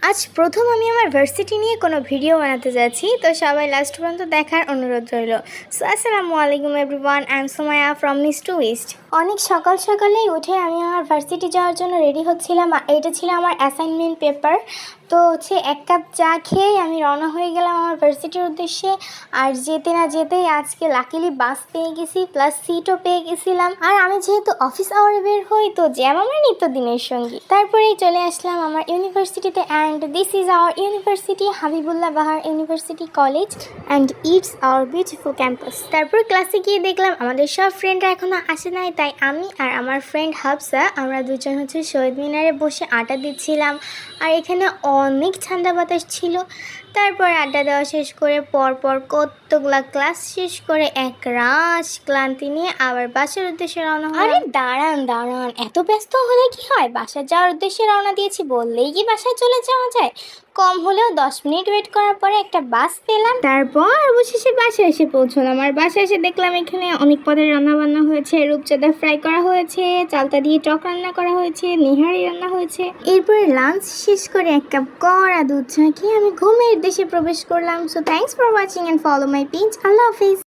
আজ প্রথম আমি আমার ভার্সিটি নিয়ে কোনো ভিডিও বানাতে যাচ্ছি, তো সবাই লাস্ট পর্যন্ত দেখার অনুরোধ রইল। সো আসসালামু আলাইকুম everyone, I am Sumaiya from mist to east. অনেক সকাল সকালেই উঠে আমি আমার ভার্সিটি যাওয়ার জন্য রেডি হচ্ছিলাম। এটা ছিল আমার অ্যাসাইনমেন্ট পেপার। তো এক কাপ চা খেয়েই আমি রওনা হয়ে গেলাম আমার ভার্সিটির উদ্দেশ্যে। আর যেতে না যেতেই আজকে লাকিলি বাস পেয়ে গেছি, প্লাস সিটও পেয়ে গেছিলাম। আর আমি যেহেতু অফিস আওয়ারে বের হই, তো জ্যাম আমার নিত্যদিনের সঙ্গী। তারপরেই চলে আসলাম আমার ইউনিভার্সিটিতে। And this is our university, Habibullah Bahar university college, and it's hour beautiful campus. তারপর ক্লাসে গিয়ে দেখলাম আমাদের সব ফ্রেন্ডরা এখনও আসে নাই, তাই আমি আর আমার ফ্রেন্ড হাফসা আমরা দুজন শহীদ মিনারে বসে আড্ডা দিচ্ছিলাম। আর এখানে অনেক ঠান্ডা বাতাস ছিল। তারপর আড্ডা দেওয়া শেষ করে পরপর কতগুলা ক্লাস শেষ করে এক রাশ ক্লান্তি নিয়ে আবার বাসার উদ্দেশ্যে রওনা হয়। আরে দাঁড়ান, এত ব্যস্ত হলে কি হয়? বাসা যাওয়ার উদ্দেশ্যে রওনা দিয়েছি বললেই কি বাসায় চলে যাওয়া যায়? কম হলেও 10 মিনিট ওয়েট করার পরে একটা বাস পেলাম। তারপর অবশেষে বাসায় এসে পৌঁছলাম। আর বাসায় এসে দেখলাম এখানে অনেক পদের রান্না বান্না হয়েছে। রূপচাঁদা ফ্রাই করা হয়েছে, চালতা দিয়ে টক রান্না করা হয়েছে, নিহারি রান্না হয়েছে। এরপরে লাঞ্চ শেষ করে এক কাপ কড়া দুধ চা খেয়ে আমি ঘুমের দেশে প্রবেশ করলাম। So thanks for watching and follow my page. Allah Hafiz.